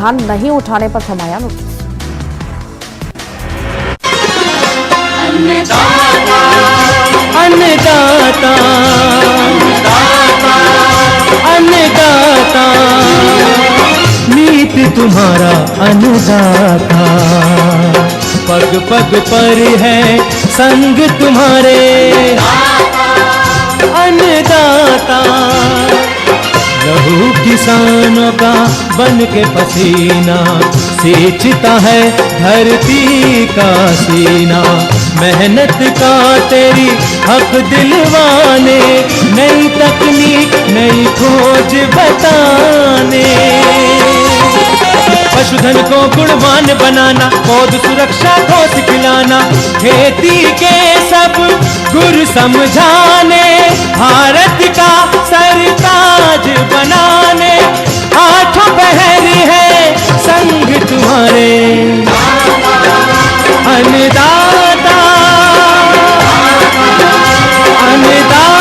ध्यान नहीं उठाने पर थमाया नोटिस। अन्नदाता अन्नदाता नीत तुम्हारा अन्नदाता, पग पग पर है संग तुम्हारे अन्नदाता। लहू किसानों का बन के पसीना सींचता है धरती का सीना। मेहनत का तेरी हक दिलवाने, नई तकनीक नई खोज बताने। पशुधन को गुणवान बनाना, पौध सुरक्षा को सिखलाना, खेती के सब गुर समझाने, भारत का सरताज बनाने। आठों पहर है संग तुम्हारे अन्नदाता अन्नदाता।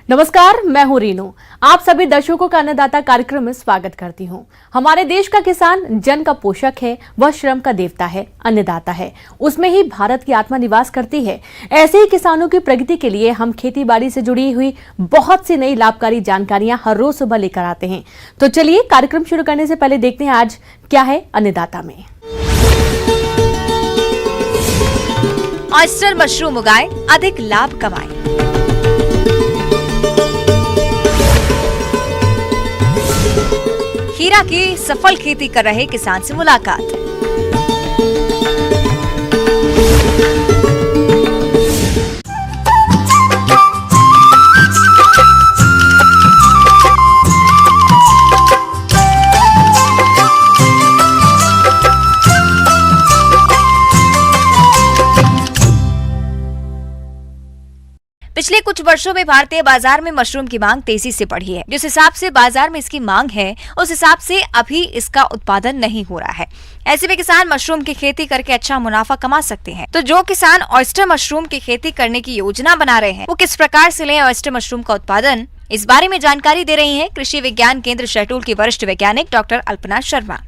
नमस्कार, मैं हूं रीनू। आप सभी दर्शकों का अन्नदाता कार्यक्रम में स्वागत करती हूं। हमारे देश का किसान जन का पोषक है, वह श्रम का देवता है, अन्नदाता है। उसमें ही भारत की आत्मा निवास करती है। ऐसे ही किसानों की प्रगति के लिए हम खेती बाड़ी से जुड़ी हुई बहुत सी नई लाभकारी जानकारियां हर रोज सुबह लेकर आते हैं। तो चलिए कार्यक्रम शुरू करने से पहले देखते हैं आज क्या है अन्नदाता में। ऑयस्टर मशरूम उगाए, अधिक लाभ कमाए। हीरा की सफल खेती कर रहे किसान से मुलाकात। पिछले कुछ वर्षों में भारतीय बाजार में मशरूम की मांग तेजी से बढ़ी है। जिस हिसाब से बाजार में इसकी मांग है, उस हिसाब से अभी इसका उत्पादन नहीं हो रहा है। ऐसे में किसान मशरूम की खेती करके अच्छा मुनाफा कमा सकते हैं। तो जो किसान ऑयस्टर मशरूम की खेती करने की योजना बना रहे हैं, वो किस प्रकार से लें ऑयस्टर मशरूम का उत्पादन, इस बारे में जानकारी दे रही है कृषि विज्ञान केंद्र शहडोल की वरिष्ठ वैज्ञानिक डॉक्टर अल्पना शर्मा।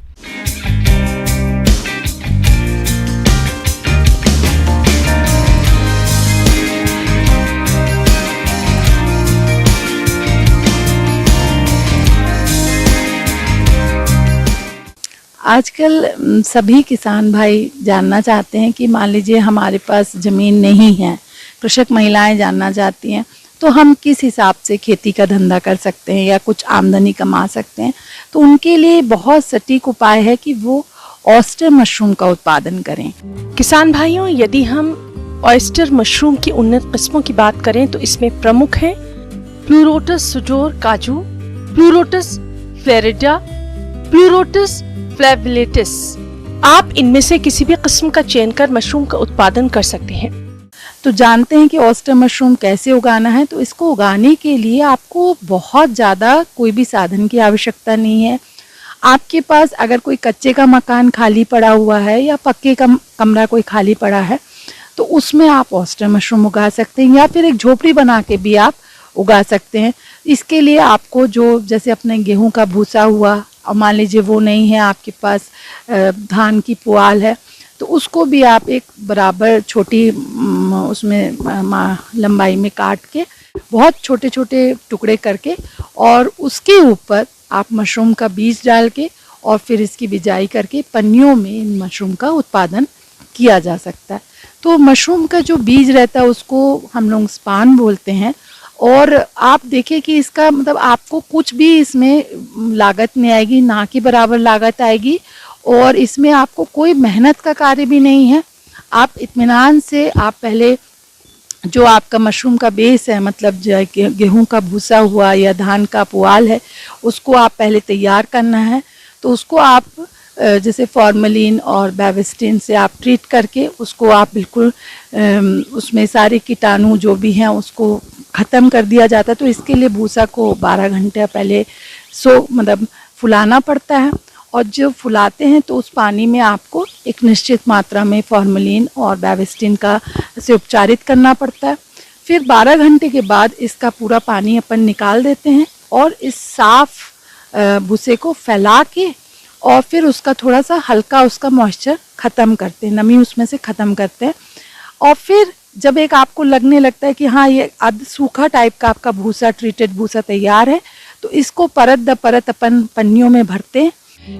आजकल सभी किसान भाई जानना चाहते हैं कि मान लीजिए हमारे पास ज़मीन नहीं है, कृषक महिलाएं जानना चाहती हैं तो हम किस हिसाब से खेती का धंधा कर सकते हैं या कुछ आमदनी कमा सकते हैं। तो उनके लिए बहुत सटीक उपाय है कि वो ऑयस्टर मशरूम का उत्पादन करें। किसान भाइयों, यदि हम ऑयस्टर मशरूम की उन्नत किस्मों की बात करें तो इसमें प्रमुख हैं प्लूरोटस सुडोर काजू, प्लूरोटस फ्लोरिडा, प्लूरोटस फ्लेविलेटिस। आप इनमें से किसी भी किस्म का चयन कर मशरूम का उत्पादन कर सकते हैं। तो जानते हैं कि ऑयस्टर मशरूम कैसे उगाना है। तो इसको उगाने के लिए आपको बहुत ज़्यादा कोई भी साधन की आवश्यकता नहीं है। आपके पास अगर कोई कच्चे का मकान खाली पड़ा हुआ है या पक्के का कमरा कोई खाली पड़ा है तो उसमें आप ऑयस्टर मशरूम उगा सकते हैं, या फिर एक झोपड़ी बना के भी आप उगा सकते हैं। इसके लिए आपको जो जैसे अपने गेहूं का भूसा हुआ, और मान लीजिए वो नहीं है आपके पास, धान की पुआल है, तो उसको भी आप एक बराबर छोटी उसमें लंबाई में काट के बहुत छोटे छोटे टुकड़े करके और उसके ऊपर आप मशरूम का बीज डाल के और फिर इसकी बिजाई करके पन्नियों में इन मशरूम का उत्पादन किया जा सकता है। तो मशरूम का जो बीज रहता है उसको हम लोग स्पान बोलते हैं। और आप देखिए कि इसका मतलब आपको कुछ भी इसमें लागत नहीं आएगी, ना के बराबर लागत आएगी, और इसमें आपको कोई मेहनत का कार्य भी नहीं है। आप इत्मीनान से आप पहले जो आपका मशरूम का बेस है, मतलब गेहूं का भूसा हुआ या धान का पुआल है, उसको आप पहले तैयार करना है। तो उसको आप जैसे फॉर्मेलिन और बेविस्टिन से आप ट्रीट करके उसको आप बिल्कुल उसमें सारे कीटाणु जो भी हैं उसको ख़त्म कर दिया जाता है। तो इसके लिए भूसा को 12 घंटे पहले मतलब फुलाना पड़ता है, और जब फुलाते हैं तो उस पानी में आपको एक निश्चित मात्रा में फॉर्मेलिन और बेविस्टिन का से उपचारित करना पड़ता है। फिर 12 घंटे के बाद इसका पूरा पानी अपन निकाल देते हैं और इस साफ भूसे को फैला के और फिर उसका थोड़ा सा हल्का उसका मॉइस्चर ख़त्म करते हैं, नमी उसमें से ख़त्म करते हैं। और फिर जब एक आपको लगने लगता है कि हाँ ये आध सूखा टाइप का आपका भूसा, ट्रीटेड भूसा तैयार है, तो इसको परत दर परत अपन पन्नियों में भरते हैं।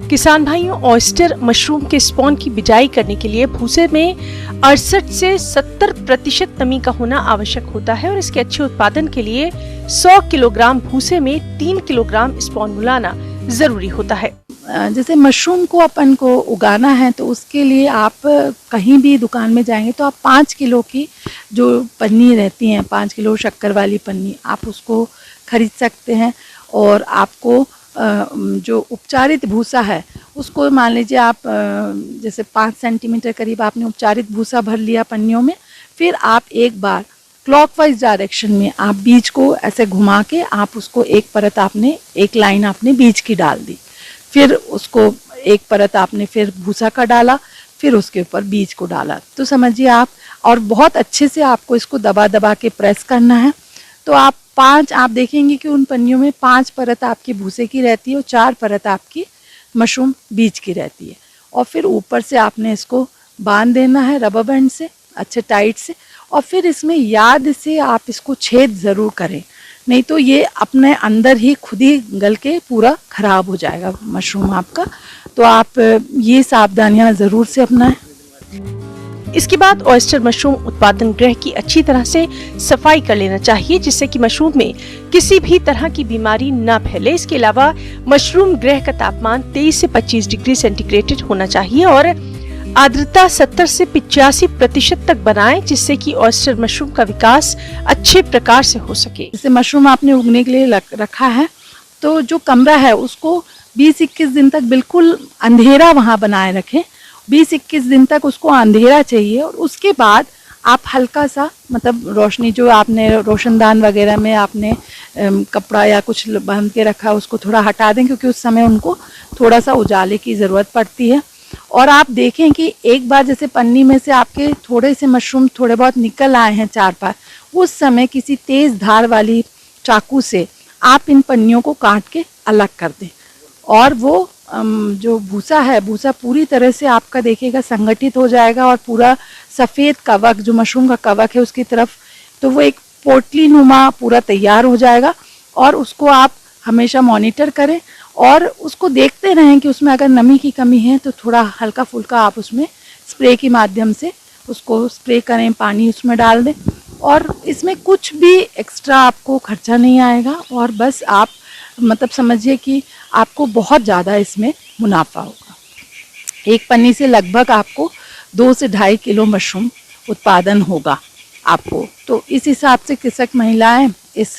किसान भाइयों, ऑयस्टर मशरूम के स्पॉन की बिजाई करने के लिए भूसे में 68 से 70% नमी का होना आवश्यक होता है और इसके अच्छे उत्पादन के लिए 100 किलोग्राम भूसे में 3 किलोग्राम स्पॉन मिलाना जरूरी होता है। जैसे मशरूम को अपन को उगाना है तो उसके लिए आप कहीं भी दुकान में जाएंगे तो आप 5 किलो की जो पन्नी रहती हैं, 5 किलो शक्कर वाली पन्नी, आप उसको खरीद सकते हैं। और आपको जो उपचारित भूसा है उसको मान लीजिए आप जैसे 5 सेंटीमीटर करीब आपने उपचारित भूसा भर लिया पन्नियों में, फिर आप एक बार क्लॉकवाइज डायरेक्शन में आप बीज को ऐसे घुमा के आप उसको एक परत आपने, एक लाइन आपने बीज की डाल दी, फिर उसको एक परत आपने फिर भूसा का डाला, फिर उसके ऊपर बीज को डाला, तो समझिए आप, और बहुत अच्छे से आपको इसको दबा दबा के प्रेस करना है। तो आप देखेंगे कि उन पन्नियों में 5 परत आपकी भूसे की रहती है और 4 परत आपकी मशरूम बीज की रहती है। और फिर ऊपर से आपने इसको बांध देना है रबर बैंड से अच्छे टाइट से, और फिर इसमें याद से आप इसको छेद ज़रूर करें, नहीं तो ये अपने अंदर ही खुद ही गल के पूरा ख़राब हो जाएगा मशरूम आपका। तो आप ये सावधानियां ज़रूर से अपनाएं। इसके बाद ऑयस्टर मशरूम उत्पादन गृह की अच्छी तरह से सफाई कर लेना चाहिए, जिससे कि मशरूम में किसी भी तरह की बीमारी न फैले। इसके अलावा मशरूम गृह का तापमान 23 से 25 डिग्री सेंटीग्रेड होना चाहिए और आर्द्रता 70 से 85% तक बनाएं, जिससे कि ऑयस्टर मशरूम का विकास अच्छे प्रकार से हो सके। जैसे मशरूम आपने उगने के लिए रखा है तो जो कमरा है उसको 20-21 दिन तक बिल्कुल अंधेरा वहाँ बनाए रखें। 20-21 दिन तक उसको अंधेरा चाहिए और उसके बाद आप हल्का सा मतलब रोशनी जो आपने रोशनदान वगैरह में आपने कपड़ा या कुछ बांध के रखा उसको थोड़ा हटा दें, क्योंकि उस समय उनको थोड़ा सा उजाले की ज़रूरत पड़ती है। और आप देखें कि एक बार जैसे पन्नी में से आपके थोड़े से मशरूम थोड़े बहुत निकल आए हैं 4-5, उस समय किसी तेज़ धार वाली चाकू से आप इन पन्नियों को काट के अलग कर दें और वो जो भूसा है, भूसा पूरी तरह से आपका देखिएगा संगठित हो जाएगा और पूरा सफ़ेद कवक जो मशरूम का कवक है उसकी तरफ, तो वो एक पोटली नुमा पूरा तैयार हो जाएगा। और उसको आप हमेशा मॉनिटर करें और उसको देखते रहें कि उसमें अगर नमी की कमी है तो थोड़ा हल्का फुल्का आप उसमें स्प्रे के माध्यम से उसको स्प्रे करें, पानी उसमें डाल दें। और इसमें कुछ भी एक्स्ट्रा आपको खर्चा नहीं आएगा और बस आप मतलब समझिए कि आपको बहुत ज़्यादा इसमें मुनाफा होगा। एक पन्नी से लगभग आपको 2 से 2.5 किलो मशरूम उत्पादन होगा आपको। तो इस हिसाब से कृषक महिलाएं इस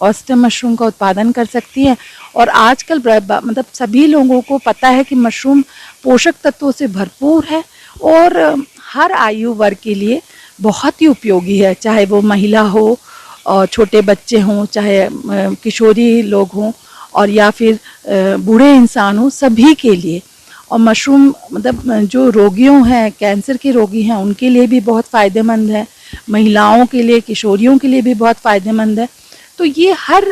ऑयस्टर मशरूम का उत्पादन कर सकती हैं। और आजकल मतलब सभी लोगों को पता है कि मशरूम पोषक तत्वों से भरपूर है और हर आयु वर्ग के लिए बहुत ही उपयोगी है, चाहे वो महिला हो और छोटे बच्चे हों, चाहे किशोरी लोग हों और या फिर बूढ़े इंसान हों, सभी के लिए। और मशरूम मतलब जो रोगियों हैं, कैंसर के रोगी हैं, उनके लिए भी बहुत फ़ायदेमंद है, महिलाओं के लिए, किशोरियों के लिए भी बहुत फ़ायदेमंद है। तो ये हर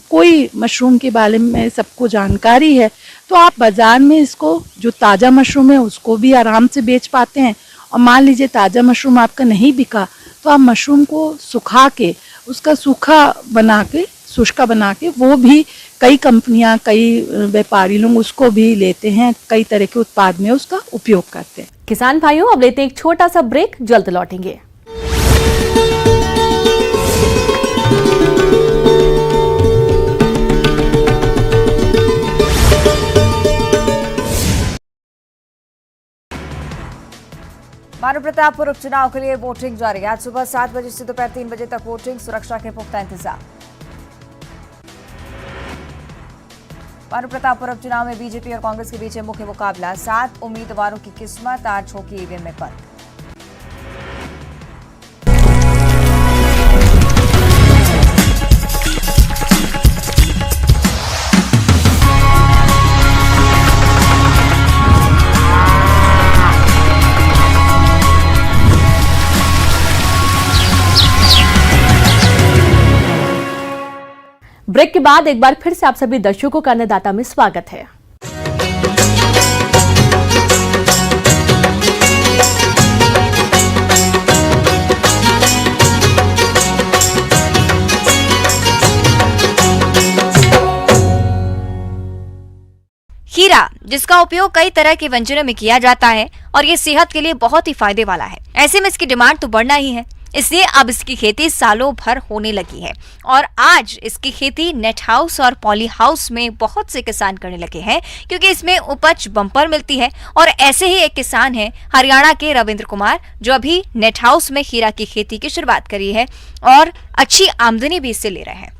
कोई मशरूम के बारे में सबको जानकारी है। तो आप बाज़ार में इसको जो ताज़ा मशरूम है उसको भी आराम से बेच पाते हैं। और मान लीजिए ताज़ा मशरूम आपका नहीं बिका तो आप मशरूम को सुखा के उसका सूखा बना के, शुष्का बना के, वो भी कई कंपनियां, कई व्यापारी लोग उसको भी लेते हैं, कई तरह के उत्पाद में उसका उपयोग करते हैं। किसान भाइयों, अब लेते हैं एक छोटा सा ब्रेक, जल्द लौटेंगे। मानव प्रतापपुर उपचुनाव के लिए वोटिंग जारी। आज सुबह 7 बजे से दोपहर 3 बजे तक वोटिंग, सुरक्षा के पुख्ता इंतजाम। मानव प्रतापपुर उपचुनाव में बीजेपी और कांग्रेस के बीच मुख्य मुकाबला। 7 उम्मीदवारों की किस्मत आज होगी ईवीएम में बंद। ब्रेक के बाद एक बार फिर से आप सभी दर्शकों का अन्नदाता में स्वागत है। खीरा, जिसका उपयोग कई तरह के व्यंजनों में किया जाता है और ये सेहत के लिए बहुत ही फायदे वाला है। ऐसे में इसकी डिमांड तो बढ़ना ही है, इसलिए अब इसकी खेती सालों भर होने लगी है और आज इसकी खेती नेट हाउस और पॉली हाउस में बहुत से किसान करने लगे हैं, क्योंकि इसमें उपज बम्पर मिलती है। और ऐसे ही एक किसान हैं हरियाणा के रविंद्र कुमार, जो अभी नेट हाउस में खीरा की खेती की शुरुआत करी है और अच्छी आमदनी भी इससे ले रहे हैं।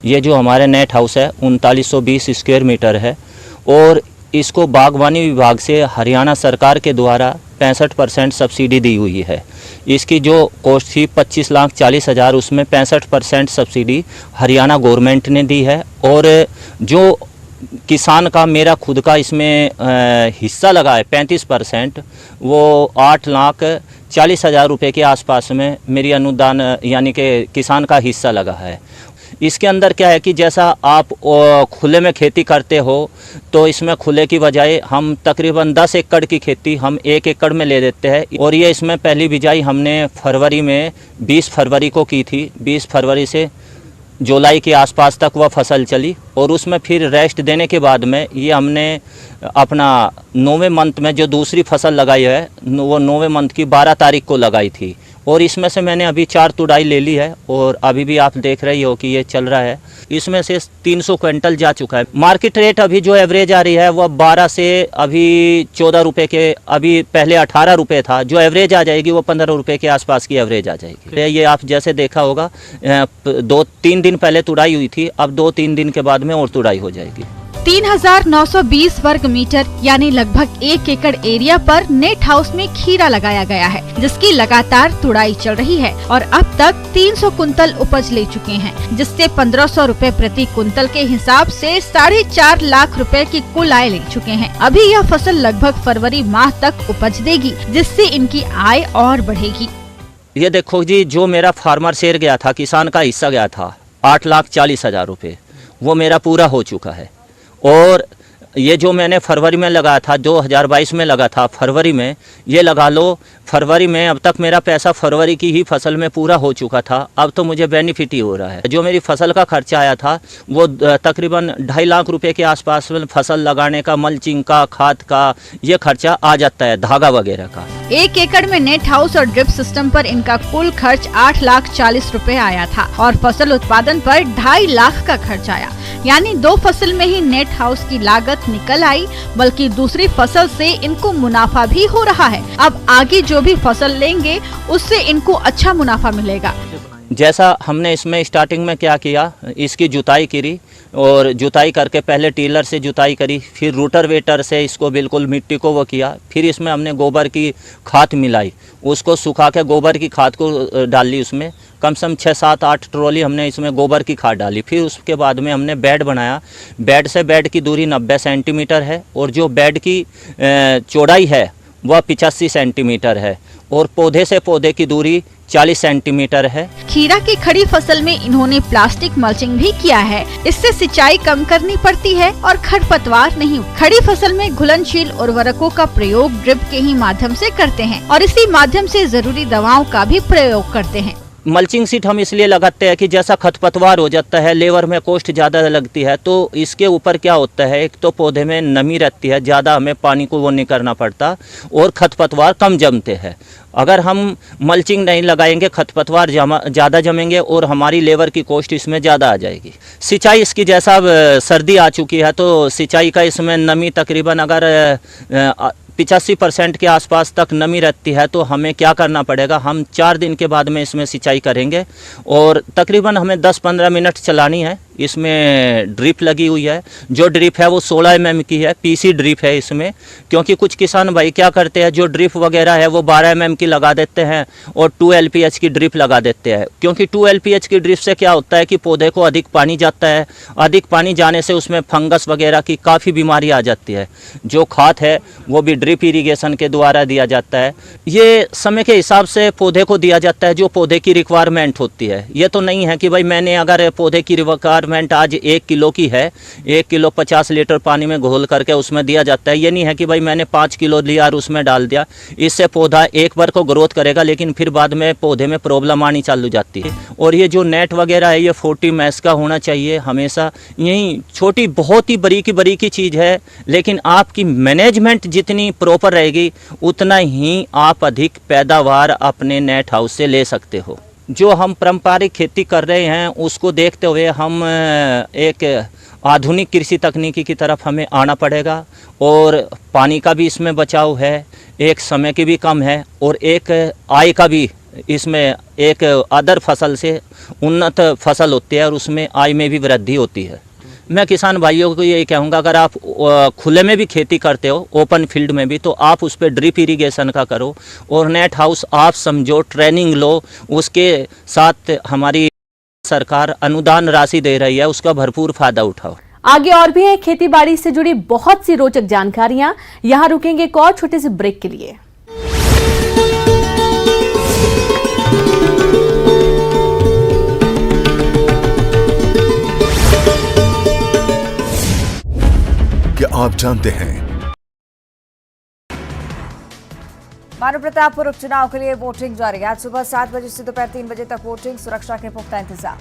ये जो हमारे नेट हाउस है 3920 स्क्वायर मीटर है और इसको बागवानी विभाग से हरियाणा सरकार के द्वारा 65% सब्सिडी दी हुई है। इसकी जो कॉस्ट थी 25,40,000, उसमें 65% सब्सिडी हरियाणा गवर्नमेंट ने दी है। और जो किसान का मेरा खुद का इसमें हिस्सा लगा है 35%, वो 8,40,000 रुपये के आसपास में मेरी अनुदान यानी कि किसान का हिस्सा लगा है। इसके अंदर क्या है कि जैसा आप खुले में खेती करते हो तो इसमें खुले की बजाय हम तकरीबन 10 एकड़ की खेती हम 1 एकड़ में ले देते हैं। और ये इसमें पहली बिजाई हमने फरवरी में 20 फरवरी को की थी। 20 फरवरी से जुलाई के आसपास तक वह फसल चली और उसमें फिर रेस्ट देने के बाद में ये हमने अपना 9वें मंथ में जो दूसरी फसल लगाई है वो 9वें मंथ की 12 तारीख को लगाई थी। और इसमें से मैंने अभी 4 तुड़ाई ले ली है और अभी भी आप देख रही हो कि ये चल रहा है। इसमें से 300 क्विंटल जा चुका है। मार्केट रेट अभी जो एवरेज आ रही है वह 12 से अभी 14 रुपये के, अभी पहले 18 रुपये था। जो एवरेज आ जाएगी वो 15 रुपये के आसपास की एवरेज आ जाएगी। ये आप जैसे देखा होगा 2-3 दिन पहले तुड़ाई हुई थी, अब 2-3 दिन के बाद में और तुड़ाई हो जाएगी। 3,920 वर्ग मीटर यानी लगभग 1 एकड़ एरिया पर नेट हाउस में खीरा लगाया गया है, जिसकी लगातार तुड़ाई चल रही है और अब तक 300 कुंतल उपज ले चुके हैं, जिससे 1,500 रुपए प्रति कुंतल के हिसाब से 4.5 लाख रुपए की कुल आय ले चुके हैं। अभी यह फसल लगभग फरवरी माह तक उपज देगी, जिससे इनकी आय और बढ़ेगी। ये देखो जी, जो मेरा फार्मर शेयर गया था, किसान का हिस्सा गया था 8,40,000 रुपये, वो मेरा पूरा हो चुका है। और ये जो मैंने फरवरी में लगाया था, 2022 में लगा था फरवरी में, ये लगा लो फरवरी में, अब तक मेरा पैसा फरवरी की ही फसल में पूरा हो चुका था। अब तो मुझे बेनिफिट ही हो रहा है। जो मेरी फसल का खर्चा आया था वो तकरीबन 2.5 लाख रुपए के आसपास में फसल लगाने का, मल्चिंग का, खाद का ये खर्चा आ जाता है, धागा वगैरह का। 1 एकड़ में नेट हाउस और ड्रिप सिस्टम पर इनका कुल खर्च 8,40,000 रुपए आया था और फसल उत्पादन पर 2.5 लाख का खर्च आया। यानी 2 फसल में ही नेट हाउस की लागत निकल आई, बल्कि दूसरी फसल से इनको मुनाफा भी हो रहा है। अब आगे जो भी फसल लेंगे उससे इनको अच्छा मुनाफा मिलेगा। जैसा हमने इसमें स्टार्टिंग में क्या किया, इसकी जुताई करी और जुताई करके पहले टीलर से जुताई करी, फिर रूटर वेटर से इसको बिल्कुल मिट्टी को वो किया, फिर इसमें हमने गोबर की खाद मिलाई, उसको सुखा के गोबर की खाद को डाली। उसमें कम से कम 6-7-8 ट्रॉली हमने इसमें गोबर की खाद डाली। फिर उसके बाद में हमने बेड बनाया। बेड से बेड की दूरी 90 सेंटीमीटर है और जो बेड की चौड़ाई है वह 85 सेंटीमीटर है और पौधे से पौधे की दूरी 40 सेंटीमीटर है। खीरा की खड़ी फसल में इन्होंने प्लास्टिक मल्चिंग भी किया है। इससे सिंचाई कम करनी पड़ती है और खरपतवार नहीं। खड़ी फसल में घुलनशील उर्वरकों का प्रयोग ड्रिप के ही माध्यम से करते हैं और इसी माध्यम से जरूरी दवाओं का भी प्रयोग करते हैं। मल्चिंग सीट हम इसलिए लगाते हैं कि जैसा खरपतवार हो जाता है, लेबर में कॉस्ट ज़्यादा लगती है, तो इसके ऊपर क्या होता है, एक तो पौधे में नमी रहती है, ज़्यादा हमें पानी को वो नहीं करना पड़ता और खरपतवार कम जमते हैं। अगर हम मल्चिंग नहीं लगाएंगे खरपतवार ज़्यादा जमेंगे और हमारी लेबर की कॉस्ट इसमें ज़्यादा आ जाएगी। सिंचाई इसकी जैसा सर्दी आ चुकी है तो सिंचाई का इसमें नमी तकरीबन अगर 85% के आसपास तक नमी रहती है तो हमें क्या करना पड़ेगा, हम 4 दिन के बाद में इसमें सिंचाई करेंगे और तकरीबन हमें 10-15 मिनट चलानी है। इसमें ड्रिप लगी हुई है। जो ड्रिप है वो 16 mm की है, पीसी ड्रिप है इसमें। क्योंकि कुछ किसान भाई क्या करते हैं, जो ड्रिप वगैरह है वो 12 mm की लगा देते हैं और 2 LPH की ड्रिप लगा देते हैं। क्योंकि 2 LPH की ड्रिप से क्या होता है कि पौधे को अधिक पानी जाता है, अधिक पानी जाने से उसमें फंगस वगैरह की काफ़ी बीमारी आ जाती है। जो खाद है वो भी ड्रिप इरिगेशन के द्वारा दिया जाता है। ये समय के हिसाब से पौधे को दिया जाता है जो पौधे की रिक्वायरमेंट होती है। ये तो नहीं है कि भाई मैंने अगर पौधे की रिक्वायरमेंट आज 1 किलो की है, 1 किलो 50 लीटर पानी में घोल करके उसमें दिया जाता है। ये नहीं है कि भाई मैंने 5 किलो लिया और उसमें डाल दिया। इससे पौधा एक बार को ग्रोथ करेगा लेकिन फिर बाद में पौधे में प्रॉब्लम आनी चालू जाती है। और ये जो नेट वगैरह है ये 40 मैस का होना चाहिए हमेशा। यही छोटी बहुत ही बरीकी चीज़ है, लेकिन आपकी मैनेजमेंट जितनी प्रॉपर रहेगी उतना ही आप अधिक पैदावार अपने नेट हाउस से ले सकते हो। जो हम पारंपरिक खेती कर रहे हैं उसको देखते हुए हम एक आधुनिक कृषि तकनीकी की तरफ हमें आना पड़ेगा। और पानी का भी इसमें बचाव है, एक समय की भी कम है और एक आय का भी इसमें, एक अदर फसल से उन्नत फसल होती है और उसमें आय में भी वृद्धि होती है। मैं किसान भाइयों को यही कहूँगा, अगर आप खुले में भी खेती करते हो, ओपन फील्ड में भी, तो आप उस पर ड्रिप इरिगेशन का करो और नेट हाउस आप समझो, ट्रेनिंग लो। उसके साथ हमारी सरकार अनुदान राशि दे रही है, उसका भरपूर फायदा उठाओ। आगे और भी है खेती बाड़ी से जुड़ी बहुत सी रोचक जानकारियां। यहाँ रुकेंगे एक और छोटे से ब्रेक के लिए। क्या आप जानते हैं मानव प्रतापपुर उपचुनाव के लिए वोटिंग जारी है। आज सुबह 7 बजे से दोपहर 3 बजे तक वोटिंग, सुरक्षा के पुख्ता इंतजाम।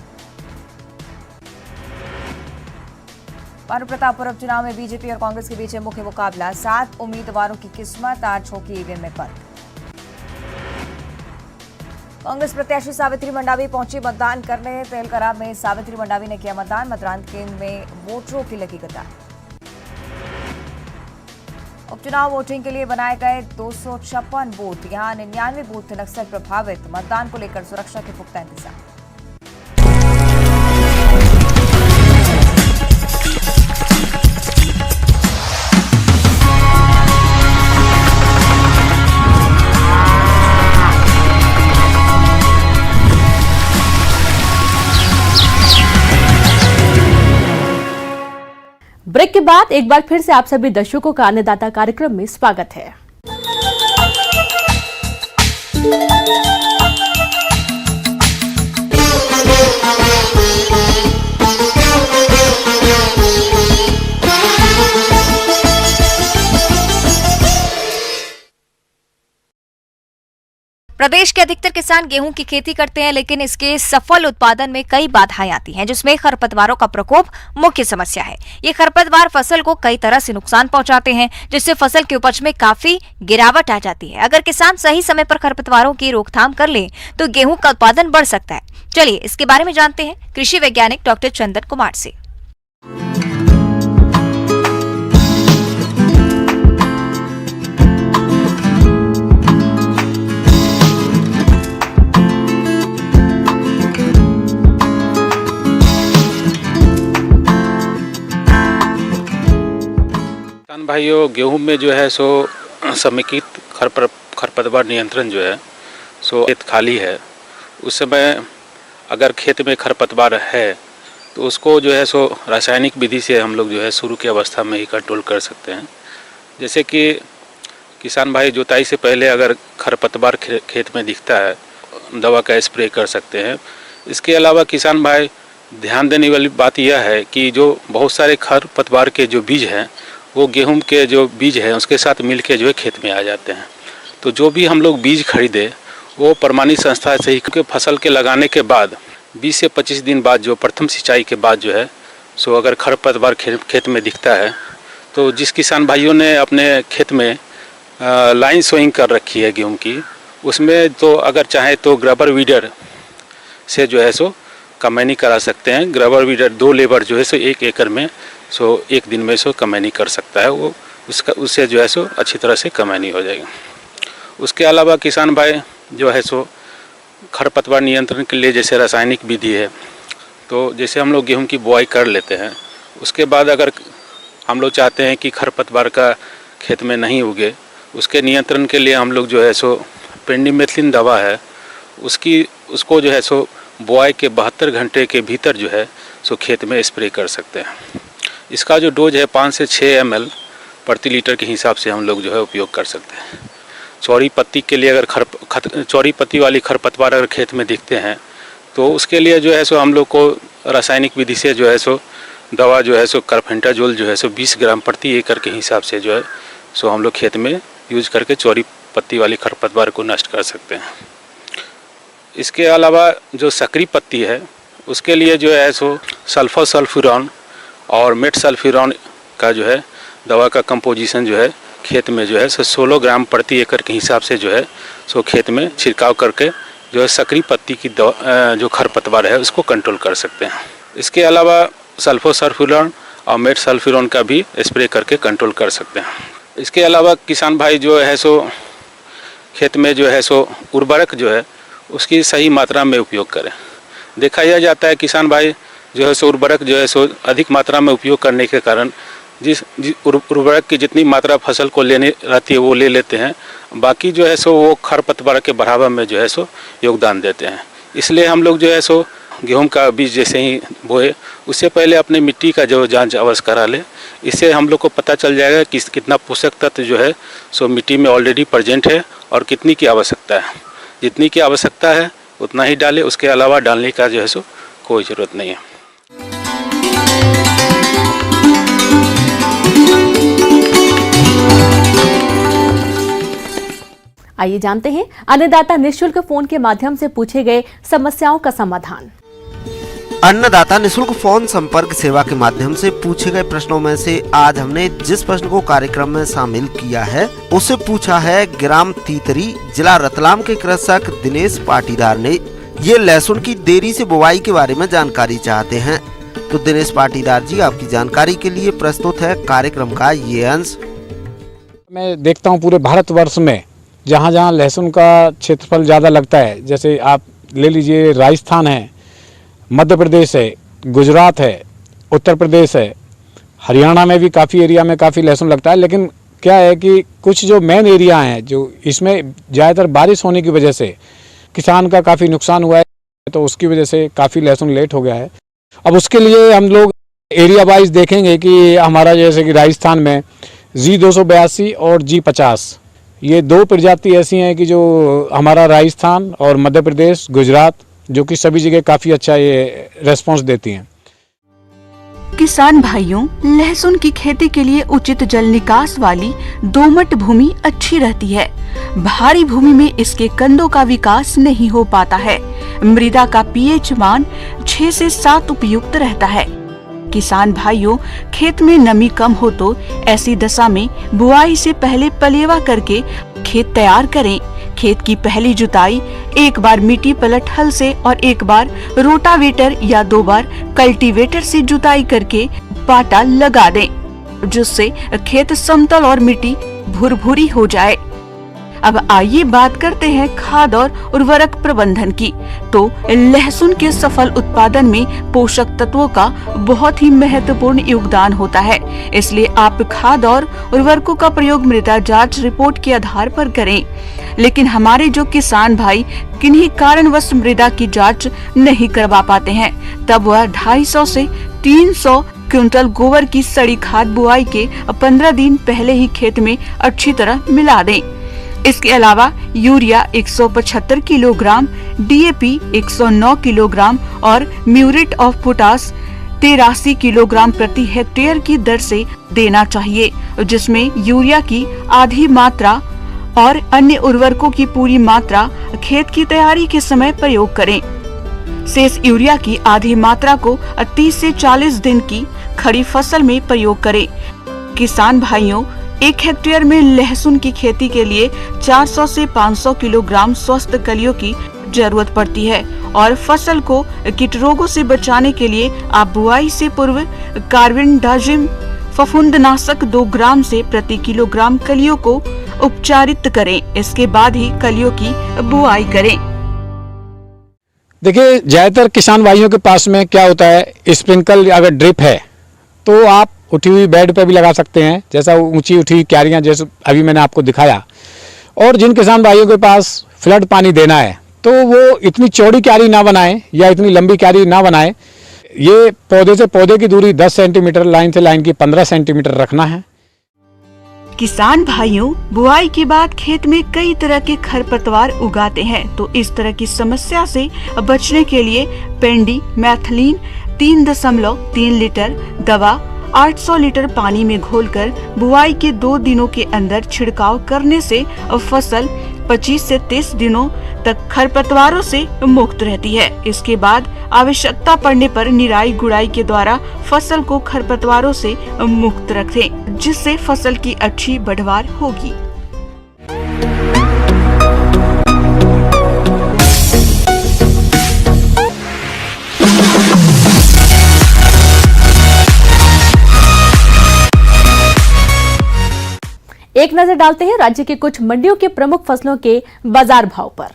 मानव प्रतापपुर उपचुनाव में बीजेपी और कांग्रेस के बीच मुख्य मुकाबला। 7 उम्मीदवारों की किस्मत आज होगी ईवीएम में बंद। कांग्रेस प्रत्याशी सावित्री मंडावी पहुंची मतदान करने। तेलकरा में सावित्री मंडावी ने किया मतदान। मतदान केंद्र में वोटरों की लगी कतार। उपचुनाव वोटिंग के लिए बनाए गए 256 बूथ, यहां 99 बूथ नक्सल प्रभावित। मतदान को लेकर सुरक्षा के पुख्ता इंतजाम। ब्रेक के बाद एक बार फिर से आप सभी दर्शकों का अन्नदाता कार्यक्रम में स्वागत है। प्रदेश के अधिकतर किसान गेहूं की खेती करते हैं, लेकिन इसके सफल उत्पादन में कई बाधाएं आती हैं, जिसमें खरपतवारों का प्रकोप मुख्य समस्या है। ये खरपतवार फसल को कई तरह से नुकसान पहुंचाते हैं, जिससे फसल की उपज में काफी गिरावट आ जाती है। अगर किसान सही समय पर खरपतवारों की रोकथाम कर ले तो गेहूं का उत्पादन बढ़ सकता है। चलिए इसके बारे में जानते हैं कृषि वैज्ञानिक डॉक्टर चंदन कुमार से। भाइयों, गेहूं में जो है सो समेकित खरपतवार नियंत्रण जो है सो खेत खाली है, उस समय अगर खेत में खरपतवार है तो उसको जो है सो रासायनिक विधि से हम लोग जो है शुरू की अवस्था में ही कंट्रोल कर सकते हैं। जैसे कि किसान भाई जुताई से पहले अगर खरपतवार खेत में दिखता है, दवा का स्प्रे कर सकते हैं। इसके अलावा किसान भाई ध्यान देने वाली बात यह है कि जो बहुत सारे खरपतवार के जो बीज हैं वो गेहूं के जो बीज हैं उसके साथ मिलके जो है खेत में आ जाते हैं। तो जो भी हम लोग बीज खरीदे वो प्रमाणित संस्था से ही, क्योंकि फसल के लगाने के बाद 20 से 25 दिन बाद जो प्रथम सिंचाई के बाद जो है सो अगर खरपतवार खेत में दिखता है तो जिस किसान भाइयों ने अपने खेत में लाइन सोइंग कर रखी है गेहूं की, उसमें तो अगर चाहे तो ग्रबर वीडर से जो है सो कमैनी करा सकते हैं। ग्रबर वीडर 2 लेबर जो है सो 1 एकड़ में सो 1 दिन में सो कमैनी कर सकता है, वो उससे जो है सो अच्छी तरह से कमैनी हो जाएगी। उसके अलावा किसान भाई जो है सो खरपतवार नियंत्रण के लिए जैसे रासायनिक विधि है तो जैसे हम लोग गेहूं की बुआई कर लेते हैं, उसके बाद अगर हम लोग चाहते हैं कि खरपतवार का खेत में नहीं उगे, उसके नियंत्रण के लिए हम लोग जो है सो पेंडिमेथिलिन दवा है उसको जो है सो बुआई के 72 घंटे के भीतर जो है सो खेत में स्प्रे कर सकते हैं। इसका जो डोज है 5 से 6 ml प्रति लीटर के हिसाब से हम लोग जो है उपयोग कर सकते हैं। चौड़ी पत्ती के लिए अगर चौड़ी पत्ती वाली खरपतवार अगर खेत में दिखते हैं तो उसके लिए जो है सो हम लोग को रासायनिक विधि से जो है सो दवा जो है सो कार्बेंडाजोल जो है सो 20 ग्राम प्रति एकड़ के हिसाब से जो है सो हम लोग खेत में यूज करके चौड़ी पत्ती वाली खरपतवार को नष्ट कर सकते हैं। इसके अलावा जो सकरी पत्ती है उसके लिए जो है सो सल्फोसल्फ्यूरॉन और मेटसल्फ्यूरॉन का जो है दवा का कंपोजिशन जो है खेत में जो है सो 16 ग्राम प्रति एकड़ के हिसाब से जो है सो खेत में छिड़काव करके जो है सकरी पत्ती की जो खरपतवार है उसको कंट्रोल कर सकते हैं। इसके अलावा सल्फोसल्फ्यूरॉन और मेटसल्फ्यूरॉन का भी स्प्रे करके कंट्रोल कर सकते हैं। इसके अलावा किसान भाई जो है सो खेत में जो है सो उर्वरक जो है उसकी सही मात्रा में उपयोग करें। देखा यह जाता है किसान भाई जो है सो उर्वरक जो है सो अधिक मात्रा में उपयोग करने के कारण जिस उर्वरक की जितनी मात्रा फसल को लेने रहती है वो ले लेते हैं, बाकी जो है सो वो खरपतवार के बढ़ावा में जो है सो योगदान देते हैं। इसलिए हम लोग जो है सो गेहूं का बीज जैसे ही बोए उससे पहले अपने मिट्टी का जो जांच अवश्य करा ले। इससे हम लोग को पता चल जाएगा कि कितना पोषक तत्व जो है सो मिट्टी में ऑलरेडी प्रेजेंट है और कितनी की आवश्यकता है। जितनी की आवश्यकता है उतना ही डालें, उसके अलावा डालने का जो है सो कोई ज़रूरत नहीं है। आइए जानते हैं अन्नदाता निःशुल्क फोन के माध्यम से पूछे गए समस्याओं का समाधान। अन्नदाता निःशुल्क फोन संपर्क सेवा के माध्यम से पूछे गए प्रश्नों में से आज हमने जिस प्रश्न को कार्यक्रम में शामिल किया है उसे पूछा है ग्राम तीतरी जिला रतलाम के कृषक दिनेश पाटीदार ने। ये लहसुन की देरी से बुवाई के बारे में जानकारी चाहते हैं। तो दिनेश पाटीदार जी, आपकी जानकारी के लिए प्रस्तुत है कार्यक्रम का ये अंश। मैं देखता हूँ पूरे भारतवर्ष में जहाँ जहाँ लहसुन का क्षेत्रफल ज़्यादा लगता है, जैसे आप ले लीजिए राजस्थान है, मध्य प्रदेश है, गुजरात है, उत्तर प्रदेश है, हरियाणा में भी काफ़ी एरिया में काफ़ी लहसुन लगता है। लेकिन क्या है कि कुछ जो मेन एरिया हैं जो इसमें ज़्यादातर बारिश होने की वजह से किसान का काफ़ी नुकसान हुआ है, तो उसकी वजह से काफ़ी लहसुन लेट हो गया है। अब उसके लिए हम लोग एरिया वाइज देखेंगे कि हमारा जैसे कि राजस्थान में G282 और G50 ये दो प्रजाति ऐसी हैं कि जो हमारा राजस्थान और मध्य प्रदेश, गुजरात जो कि सभी जगह काफ़ी अच्छा ये रेस्पॉन्स देती हैं। किसान भाइयों, लहसुन की खेती के लिए उचित जल निकास वाली दोमट भूमि अच्छी रहती है। भारी भूमि में इसके कंदों का विकास नहीं हो पाता है। मृदा का pH मान 6 से 7 उपयुक्त रहता है। किसान भाइयों, खेत में नमी कम हो तो ऐसी दशा में बुआई से पहले पलेवा करके खेत तैयार करें। खेत की पहली जुताई एक बार मिट्टी पलट हल से और एक बार रोटावेटर या 2 बार कल्टीवेटर से जुताई करके पाटा लगा दें, जिससे खेत समतल और मिट्टी भुरभुरी हो जाए। अब आइए बात करते हैं खाद और उर्वरक प्रबंधन की। तो लहसुन के सफल उत्पादन में पोषक तत्वों का बहुत ही महत्वपूर्ण योगदान होता है। इसलिए आप खाद और उर्वरकों का प्रयोग मृदा जांच रिपोर्ट के आधार पर करें। लेकिन हमारे जो किसान भाई किन्हीं कारणवश मृदा की जांच नहीं करवा पाते हैं, तब वह 250 से 300 क्विंटल गोबर की सड़ी खाद बुआई के 15 दिन पहले ही खेत में अच्छी तरह मिला दें। इसके अलावा यूरिया 175 किलोग्राम, DAP 109 किलोग्राम और म्यूरेट ऑफ पोटास 83 किलोग्राम प्रति हेक्टेयर की दर से देना चाहिए, जिसमें यूरिया की आधी मात्रा और अन्य उर्वरकों की पूरी मात्रा खेत की तैयारी के समय प्रयोग करें। शेष यूरिया की आधी मात्रा को 30 से 40 दिन की खड़ी फसल में प्रयोग करें। किसान भाइयों, 1 हेक्टेयर में लहसुन की खेती के लिए 400 से 500 किलोग्राम स्वस्थ कलियों की जरूरत पड़ती है और फसल को कीट रोगों से बचाने के लिए आप बुआई से पूर्व कार्बेंडाजिम फफूंदनाशक 2 ग्राम से प्रति किलोग्राम कलियों को उपचारित करें। इसके बाद ही कलियों की बुआई करें। देखिए, ज़्यादातर किसान भाइयों के पास में क्या होता है, स्प्रिंकल अगर ड्रिप है तो आप उठी हुई बेड पे भी लगा सकते हैं, जैसा ऊंची उठी हुई क्यारियाँ जैसे अभी मैंने आपको दिखाया। और जिन किसान भाइयों के पास फ्लड पानी देना है तो वो इतनी चौड़ी क्यारी ना बनाएं या इतनी लंबी क्यारी ना बनाएं। ये पौधे से पौधे की दूरी 10 सेंटीमीटर, लाइन से लाइन की 15 सेंटीमीटर रखना है। किसान भाइयों, बुआई के बाद खेत में कई तरह के खरपतवार उगाते हैं, तो इस तरह की समस्या से बचने के लिए पेंडी मैथिलीन 3.3 लीटर दवा 800 लीटर पानी में घोलकर बुआई के 2 दिनों के अंदर छिड़काव करने से फसल 25 से 30 दिनों तक खरपतवारों से मुक्त रहती है। इसके बाद आवश्यकता पड़ने पर निराई गुड़ाई के द्वारा फसल को खरपतवारों से मुक्त रखें, जिससे फसल की अच्छी पैदावार होगी। एक नजर डालते हैं राज्य के कुछ मंडियों के प्रमुख फसलों के बाजार भाव पर।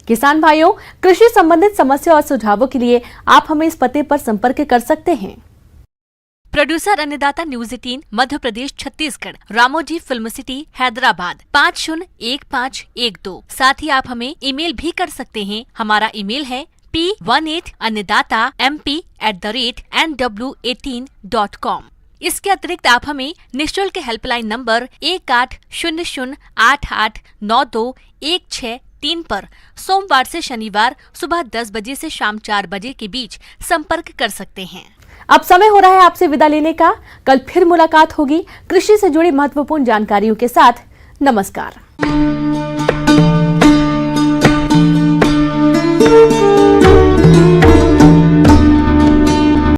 किसान भाइयों, कृषि संबंधित समस्या और सुझावों के लिए आप हमें इस पते पर संपर्क कर सकते हैं। प्रोड्यूसर अन्नदाता news 18 Madhya Pradesh Chhattisgarh, Ramoji film city Hyderabad 501512। साथ ही आप हमें ईमेल भी कर सकते हैं। हमारा ईमेल है p18annadatamp@nw18.com। इसके अतिरिक्त आप हमें निःशुल्क हेल्पलाइन नंबर 1800889216 पर सोमवार से शनिवार सुबह 10 बजे से शाम 4 बजे के बीच संपर्क कर सकते हैं। अब समय हो रहा है आपसे विदा लेने का। कल फिर मुलाकात होगी कृषि से जुड़ी महत्वपूर्ण जानकारियों के साथ। नमस्कार।